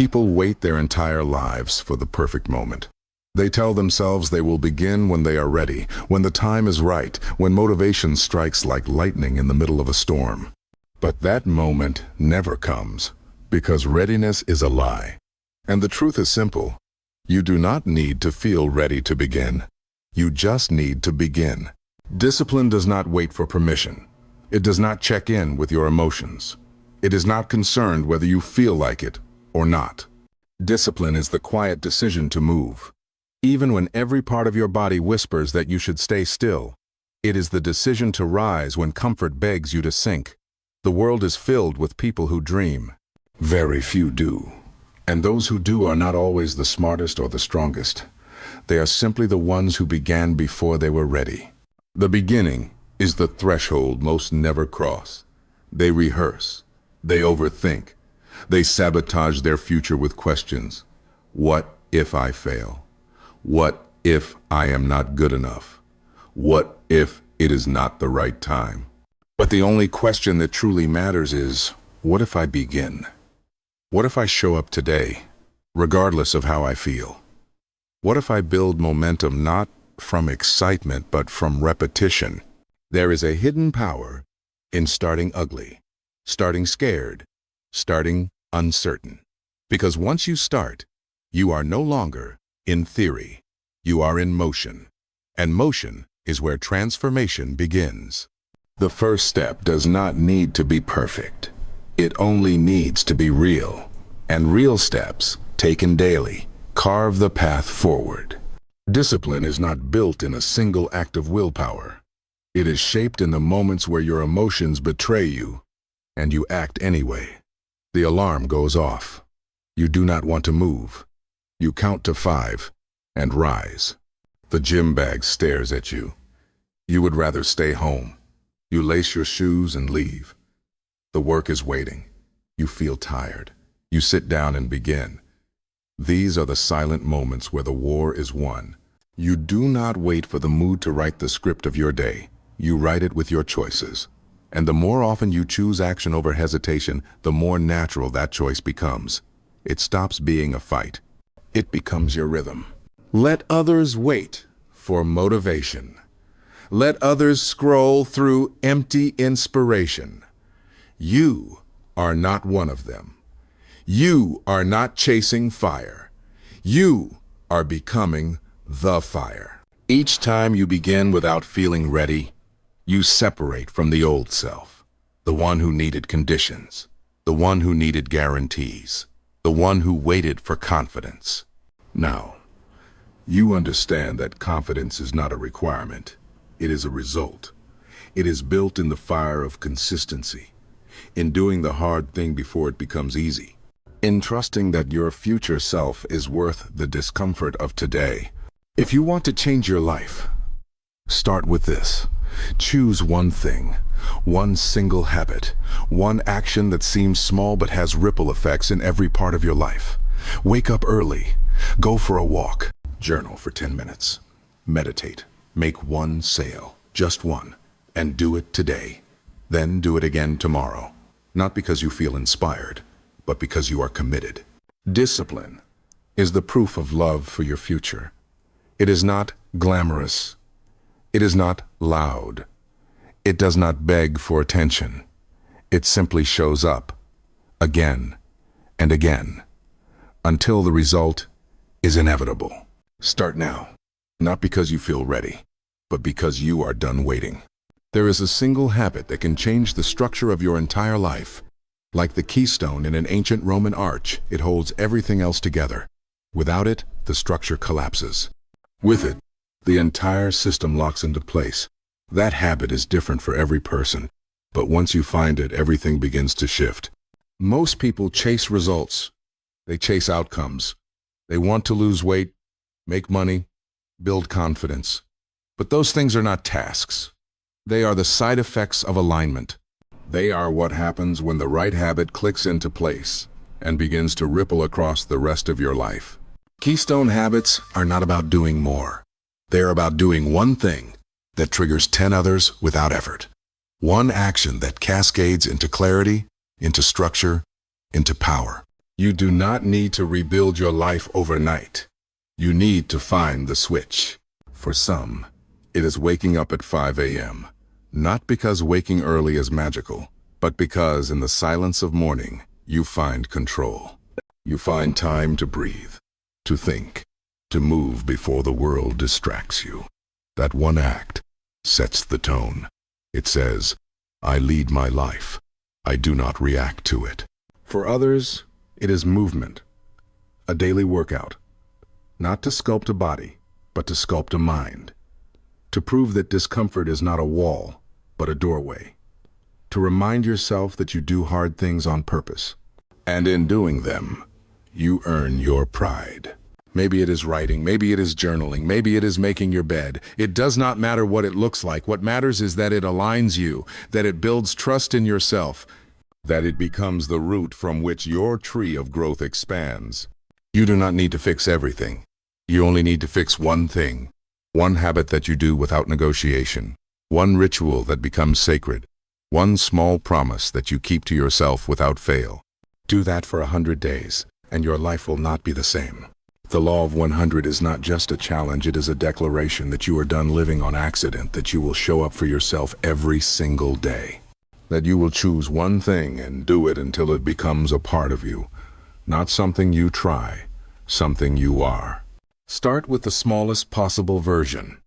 People wait their entire lives for the perfect moment. They tell themselves they will begin when they are ready, when the time is right, when motivation strikes like lightning in the middle of a storm. But that moment never comes, because readiness is a lie. And the truth is simple. You do not need to feel ready to begin. You just need to begin. Discipline does not wait for permission. It does not check in with your emotions. It is not concerned whether you feel like it or not. Discipline is the quiet decision to move. Even when every part of your body whispers that you should stay still, it is the decision to rise when comfort begs you to sink. The world is filled with people who dream. Very few do. And those who do are not always the smartest or the strongest. They are simply the ones who began before they were ready. The beginning is the threshold most never cross. They rehearse. They overthink. They sabotage their future with questions. What if I fail? What if I am not good enough? What if it is not the right time? But the only question that truly matters is, what if I begin? What if I show up today, regardless of how I feel? What if I build momentum not from excitement but from repetition? There is a hidden power in starting ugly, starting scared, starting uncertain. Because once you start, you are no longer in theory. You are in motion. And motion is where transformation begins. The first step does not need to be perfect. It only needs to be real. And real steps, taken daily, carve the path forward. Discipline is not built in a single act of willpower. It is shaped in the moments where your emotions betray you, and you act anyway. The alarm goes off. You do not want to move. You count to 5 and rise. The gym bag stares at you. You would rather stay home. You lace your shoes and leave. The work is waiting. You feel tired. You sit down and begin. These are the silent moments where the war is won. You do not wait for the mood to write the script of your day. You write it with your choices. And the more often you choose action over hesitation, the more natural that choice becomes. It stops being a fight. It becomes your rhythm. Let others wait for motivation. Let others scroll through empty inspiration. You are not one of them. You are not chasing fire. You are becoming the fire. Each time you begin without feeling ready, you separate from the old self, the one who needed conditions, the one who needed guarantees, the one who waited for confidence. Now, you understand that confidence is not a requirement. It is a result. It is built in the fire of consistency, in doing the hard thing before it becomes easy, in trusting that your future self is worth the discomfort of today. If you want to change your life, start with this. Choose one thing, one single habit, one action that seems small but has ripple effects in every part of your life. Wake up early. Go for a walk. Journal for 10 minutes. Meditate. Make one sale, just one, and do it today. Then do it again tomorrow. Not because you feel inspired, but because you are committed. Discipline is the proof of love for your future. It is not glamorous. It is not loud. It does not beg for attention. It simply shows up, again and again, until the result is inevitable. Start now, not because you feel ready, but because you are done waiting. There is a single habit that can change the structure of your entire life. Like the keystone in an ancient Roman arch, it holds everything else together. Without it, the structure collapses. With it, the entire system locks into place. That habit is different for every person, but once you find it, everything begins to shift. Most people chase results. They chase outcomes. They want to lose weight, make money, build confidence. But those things are not tasks. They are the side effects of alignment. They are what happens when the right habit clicks into place and begins to ripple across the rest of your life. Keystone habits are not about doing more. They're about doing one thing that triggers 10 others without effort. One action that cascades into clarity, into structure, into power. You do not need to rebuild your life overnight. You need to find the switch. For some, it is waking up at 5 a.m. Not because waking early is magical, but because in the silence of morning, you find control. You find time to breathe, to think, to move before the world distracts you. That one act sets the tone. It says, I lead my life. I do not react to it. For others, it is movement, a daily workout, not to sculpt a body, but to sculpt a mind, to prove that discomfort is not a wall, but a doorway, to remind yourself that you do hard things on purpose, and in doing them, you earn your pride. Maybe it is writing, maybe it is journaling, maybe it is making your bed. It does not matter what it looks like. What matters is that it aligns you, that it builds trust in yourself, that it becomes the root from which your tree of growth expands. You do not need to fix everything. You only need to fix one thing, one habit that you do without negotiation, one ritual that becomes sacred, one small promise that you keep to yourself without fail. Do that for 100 days, and your life will not be the same. The law of 100 is not just a challenge, it is a declaration that you are done living on accident, that you will show up for yourself every single day. That you will choose one thing and do it until it becomes a part of you. Not something you try, something you are. Start with the smallest possible version.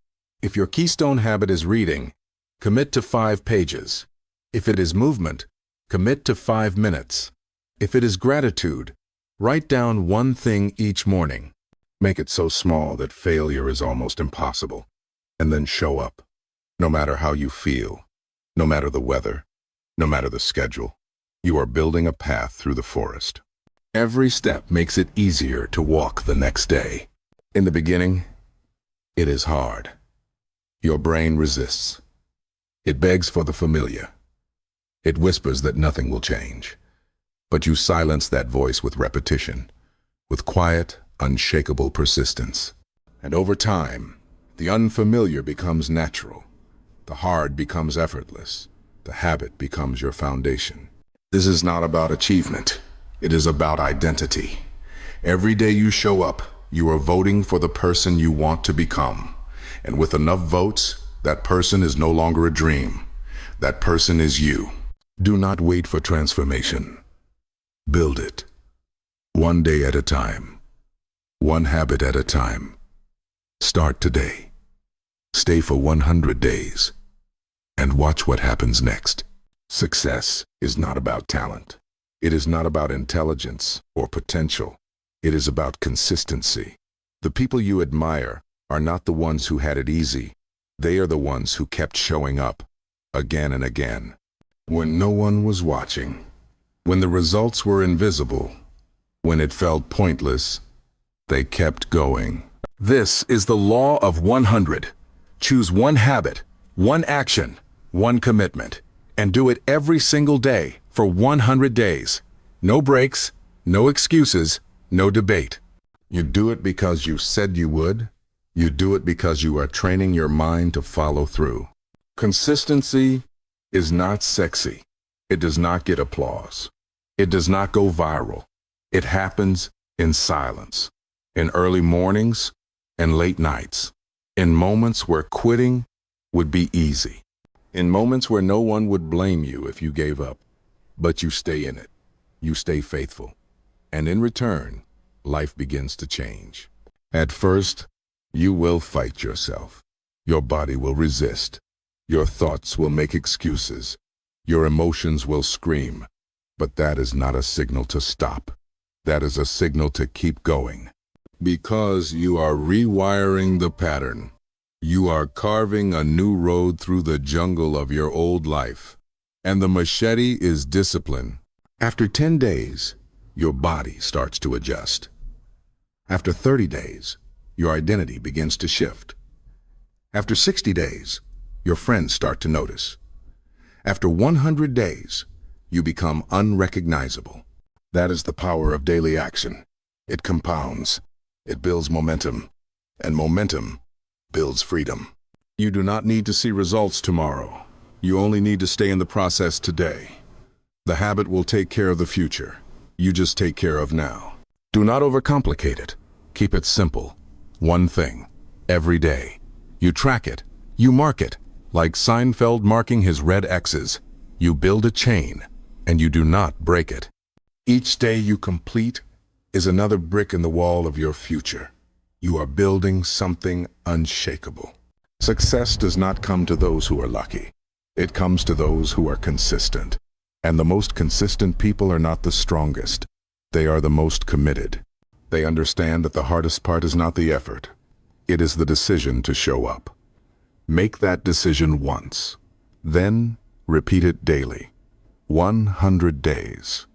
If your keystone habit is reading, commit to 5 pages. If it is movement, commit to 5 minutes. If it is gratitude, write down one thing each morning. Make it so small that failure is almost impossible. And then show up. No matter how you feel, no matter the weather, no matter the schedule, you are building a path through the forest. Every step makes it easier to walk the next day. In the beginning, it is hard. Your brain resists. It begs for the familiar. It whispers that nothing will change. But you silence that voice with repetition, with quiet, unshakable persistence. And over time, the unfamiliar becomes natural. The hard becomes effortless. The habit becomes your foundation. This is not about achievement. It is about identity. Every day you show up, you are voting for the person you want to become. And with enough votes, that person is no longer a dream. That person is you. Do not wait for transformation. Build it. One day at a time. One habit at a time. Start today. Stay for 100 days. And watch what happens next. Success is not about talent. It is not about intelligence or potential. It is about consistency. The people you admire are not the ones who had it easy. They are the ones who kept showing up, again and again. When no one was watching, when the results were invisible, when it felt pointless, they kept going. This is the law of 100. Choose one habit, one action, one commitment, and do it every single day for 100 days. No breaks, no excuses, no debate. You do it because you said you would. You do it because you are training your mind to follow through. Consistency is not sexy. It does not get applause. It does not go viral. It happens in silence, in early mornings and late nights, in moments where quitting would be easy, in moments where no one would blame you if you gave up. But you stay in it. You stay faithful. And in return, life begins to change. At first, you will fight yourself. Your body will resist. Your thoughts will make excuses. Your emotions will scream. But that is not a signal to stop. That is a signal to keep going. Because you are rewiring the pattern. You are carving a new road through the jungle of your old life. And the machete is discipline. After 10 days, your body starts to adjust. After 30 days, your identity begins to shift. After 60 days, your friends start to notice. After 100 days, you become unrecognizable. That is the power of daily action. It compounds. It builds momentum. And momentum builds freedom. You do not need to see results tomorrow. You only need to stay in the process today. The habit will take care of the future. you just take care of now. Do not overcomplicate it. Keep it simple. One thing, every day. You track it. You mark it. Like Seinfeld marking his red X's. You build a chain, and you do not break it. Each day you complete is another brick in the wall of your future. You are building something unshakable. Success does not come to those who are lucky. It comes to those who are consistent. And the most consistent people are not the strongest. They are the most committed. They understand that the hardest part is not the effort. It is the decision to show up. Make that decision once. Then repeat it daily. 100 days.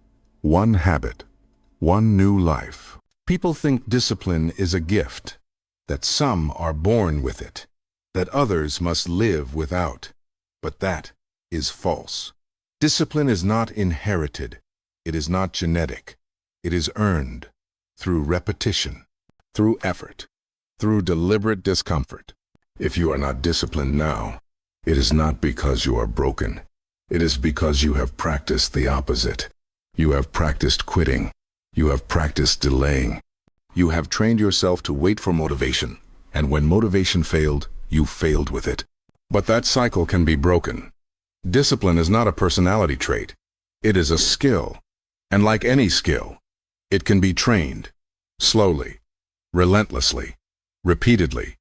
One habit. One new life. People think discipline is a gift, that some are born with it, that others must live without. But that is false. Discipline is not inherited. It is not genetic. It is earned through repetition, through effort, through deliberate discomfort. If you are not disciplined now, it is not because you are broken. It is because you have practiced the opposite. You have practiced quitting. You have practiced delaying. You have trained yourself to wait for motivation, and when motivation failed, you failed with it. But that cycle can be broken. Discipline is not a personality trait. It is a skill. And like any skill, it can be trained, slowly, relentlessly, repeatedly,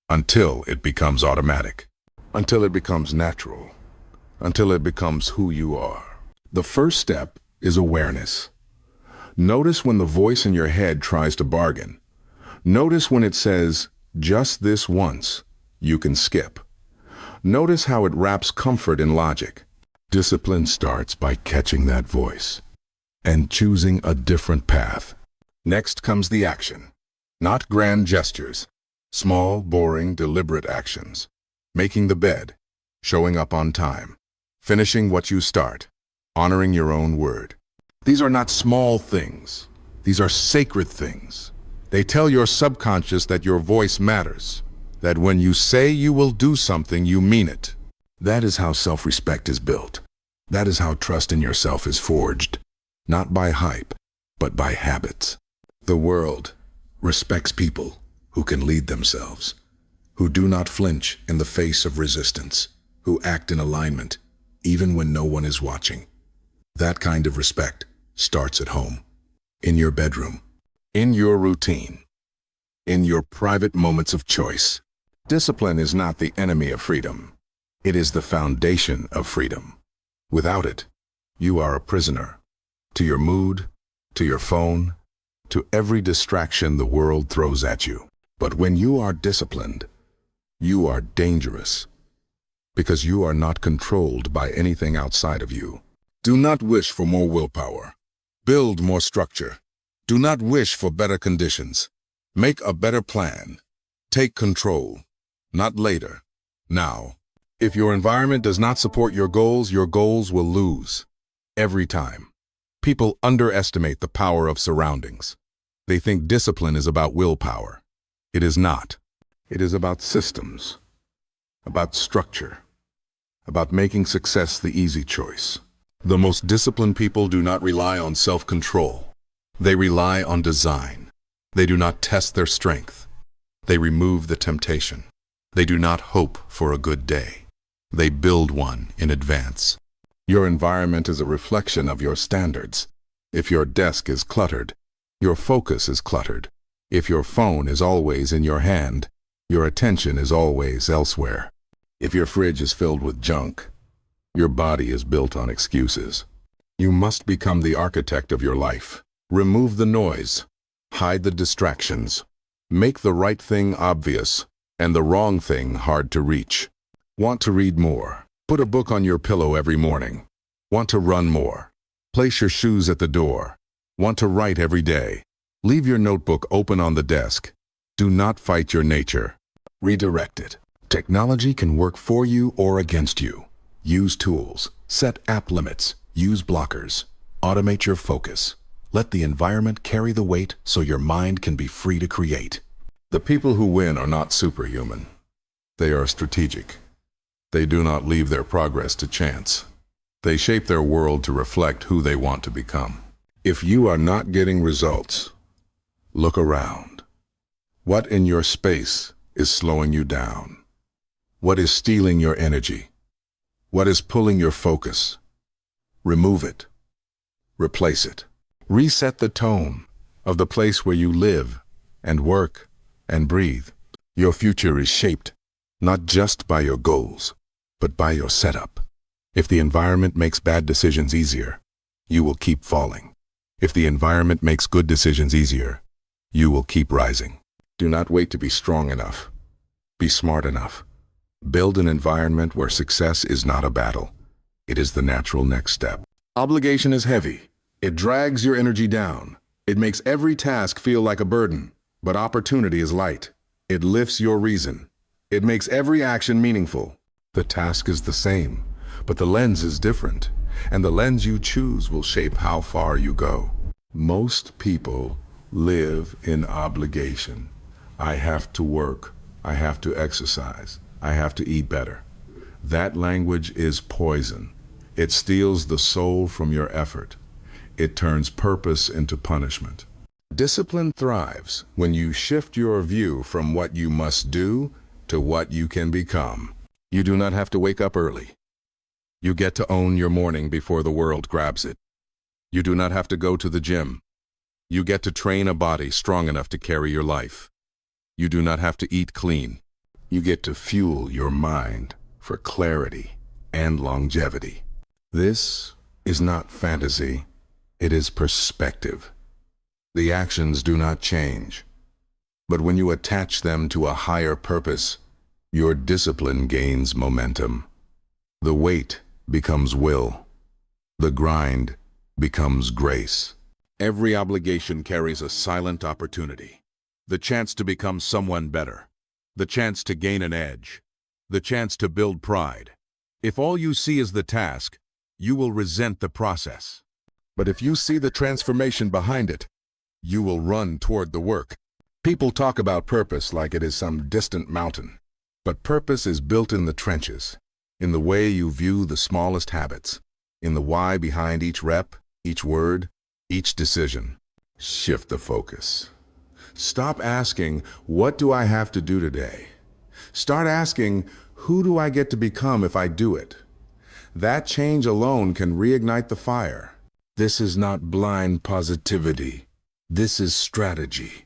until it becomes automatic, until it becomes natural, until it becomes who you are. The first step is awareness. Notice when the voice in your head tries to bargain. Notice when it says, just this once, you can skip. Notice how it wraps comfort in logic. Discipline starts by catching that voice and choosing a different path. Next comes the action. Not grand gestures. Small, boring, deliberate actions. Making the bed. Showing up on time. Finishing what you start. Honoring your own word. These are not small things. These are sacred things. They tell your subconscious that your voice matters. That when you say you will do something, you mean it. That is how self-respect is built. That is how trust in yourself is forged. Not by hype, but by habits. The world respects people who can lead themselves, who do not flinch in the face of resistance, who act in alignment, even when no one is watching. That kind of respect starts at home, in your bedroom, in your routine, in your private moments of choice. Discipline is not the enemy of freedom. It is the foundation of freedom. Without it, you are a prisoner. To your mood, to your phone, to every distraction the world throws at you. But when you are disciplined, you are dangerous, because you are not controlled by anything outside of you. Do not wish for more willpower. Build more structure. Do not wish for better conditions. Make a better plan. Take control. Not later. Now. If your environment does not support your goals will lose. Every time. People underestimate the power of surroundings. They think discipline is about willpower. It is not. It is about systems, about structure, about making success the easy choice. The most disciplined people do not rely on self-control. They rely on design. They do not test their strength. They remove the temptation. They do not hope for a good day. They build one in advance. Your environment is a reflection of your standards. If your desk is cluttered, your focus is cluttered. If your phone is always in your hand, your attention is always elsewhere. If your fridge is filled with junk, your body is built on excuses. You must become the architect of your life. Remove the noise. Hide the distractions. Make the right thing obvious and the wrong thing hard to reach. Want to read more? Put a book on your pillow every morning. Want to run more? Place your shoes at the door. Want to write every day? Leave your notebook open on the desk. Do not fight your nature. Redirect it. Technology can work for you or against you. Use tools. Set app limits. Use blockers. Automate your focus. Let the environment carry the weight so your mind can be free to create. The people who win are not superhuman. They are strategic. They do not leave their progress to chance. They shape their world to reflect who they want to become. If you are not getting results, look around. What in your space is slowing you down? What is stealing your energy? What is pulling your focus? Remove it. Replace it. Reset the tone of the place where you live and work and breathe. Your future is shaped not just by your goals, but by your setup. If the environment makes bad decisions easier, you will keep falling. If the environment makes good decisions easier, you will keep rising. Do not wait to be strong enough. Be smart enough. Build an environment where success is not a battle. It is the natural next step. Obligation is heavy. It drags your energy down. It makes every task feel like a burden. But opportunity is light. It lifts your reason. It makes every action meaningful. The task is the same, but the lens is different. And the lens you choose will shape how far you go. Most people live in obligation. I have to work. I have to exercise. I have to eat better. That language is poison. It steals the soul from your effort. It turns purpose into punishment. Discipline thrives when you shift your view from what you must do to what you can become. You do not have to wake up early. You get to own your morning before the world grabs it. You do not have to go to the gym. You get to train a body strong enough to carry your life. You do not have to eat clean. You get to fuel your mind for clarity and longevity. This is not fantasy. It is perspective. The actions do not change. But when you attach them to a higher purpose, your discipline gains momentum. The weight becomes will. The grind becomes grace. Every obligation carries a silent opportunity. The chance to become someone better. The chance to gain an edge. The chance to build pride. If all you see is the task, you will resent the process. But if you see the transformation behind it, you will run toward the work. People talk about purpose like it is some distant mountain. But purpose is built in the trenches, in the way you view the smallest habits, in the why behind each rep, each word, each decision. Shift the focus. Stop asking, what do I have to do today? Start asking, who do I get to become if I do it? That change alone can reignite the fire. This is not blind positivity. This is strategy.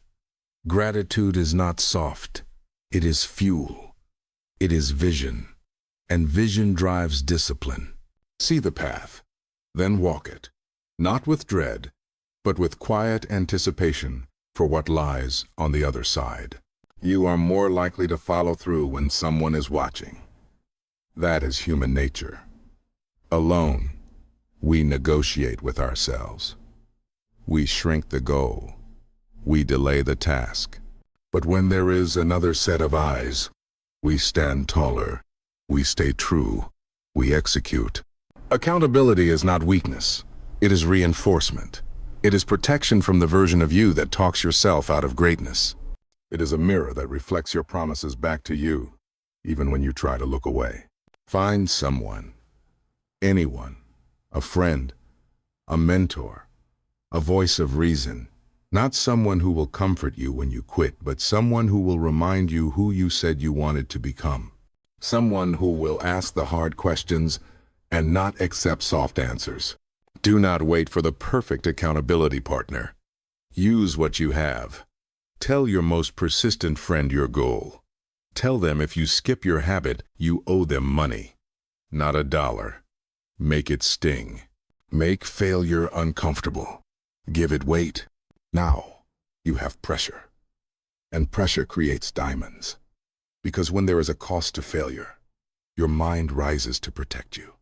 Gratitude is not soft. It is fuel. It is vision. And vision drives discipline. See the path, then walk it. Not with dread, but with quiet anticipation for what lies on the other side. You are more likely to follow through when someone is watching. That is human nature. Alone, we negotiate with ourselves. We shrink the goal. We delay the task. But when there is another set of eyes, we stand taller. We stay true. We execute. Accountability is not weakness. It is reinforcement. It is protection from the version of you that talks yourself out of greatness. It is a mirror that reflects your promises back to you, even when you try to look away. Find someone, anyone, a friend, a mentor, a voice of reason. Not someone who will comfort you when you quit, but someone who will remind you who you said you wanted to become. Someone who will ask the hard questions and not accept soft answers. Do not wait for the perfect accountability partner. Use what you have. Tell your most persistent friend your goal. Tell them if you skip your habit, you owe them money, not $1. Make it sting. Make failure uncomfortable. Give it weight. Now, you have pressure. And pressure creates diamonds. Because when there is a cost to failure, your mind rises to protect you.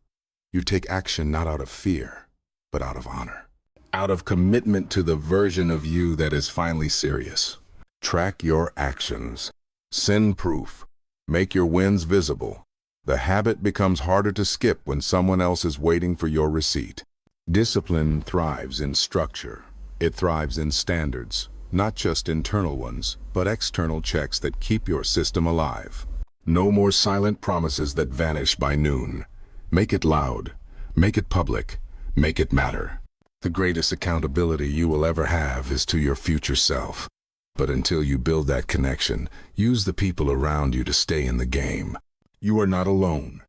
You take action not out of fear, but out of honor. Out of commitment to the version of you that is finally serious. Track your actions. Send proof. Make your wins visible. The habit becomes harder to skip when someone else is waiting for your receipt. Discipline thrives in structure. It thrives in standards, not just internal ones, but external checks that keep your system alive. No more silent promises that vanish by noon. Make it loud. Make it public. Make it matter. The greatest accountability you will ever have is to your future self. But until you build that connection, use the people around you to stay in the game. You are not alone,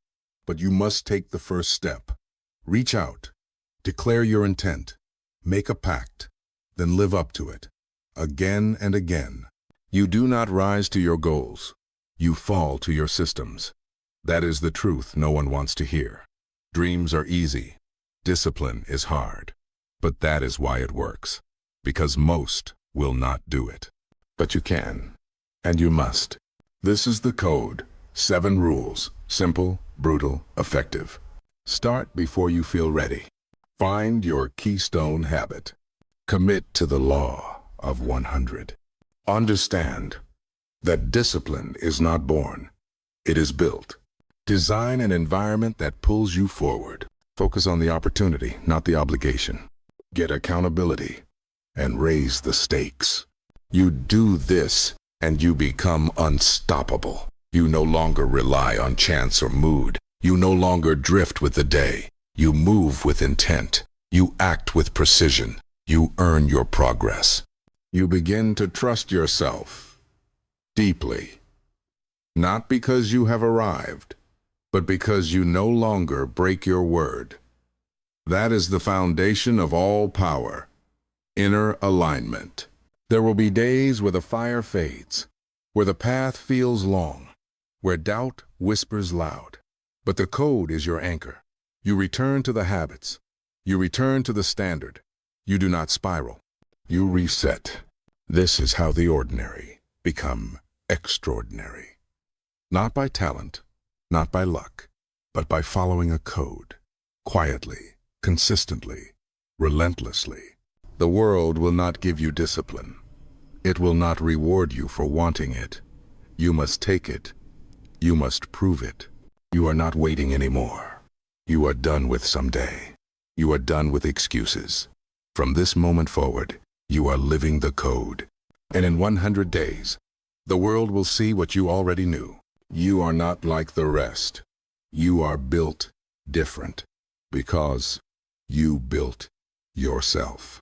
but you must take the first step. Reach out, declare your intent, make a pact, then live up to it, again and again. You do not rise to your goals. You fall to your systems. That is the truth no one wants to hear. Dreams are easy. Discipline is hard. But that is why it works. Because most will not do it. But you can. And you must. This is the code. 7 rules. Simple, brutal, effective. Start before you feel ready. Find your keystone habit. Commit to the law of 100. Understand that discipline is not born. It is built. Design an environment that pulls you forward. Focus on the opportunity, not the obligation. Get accountability and raise the stakes. You do this and you become unstoppable. You no longer rely on chance or mood. You no longer drift with the day. You move with intent. You act with precision. You earn your progress. You begin to trust yourself deeply. Not because you have arrived, but because you no longer break your word. That is the foundation of all power. Inner alignment. There will be days where the fire fades, where the path feels long, where doubt whispers loud. But the code is your anchor. You return to the habits. You return to the standard. You do not spiral. You reset. This is how the ordinary become extraordinary. Not by talent, not by luck, but by following a code. Quietly, consistently, relentlessly. The world will not give you discipline. It will not reward you for wanting it. You must take it. You must prove it. You are not waiting anymore. You are done with someday. You are done with excuses. From this moment forward, you are living the code. And in 100 days, the world will see what you already knew. You are not like the rest. You are built different because you built yourself.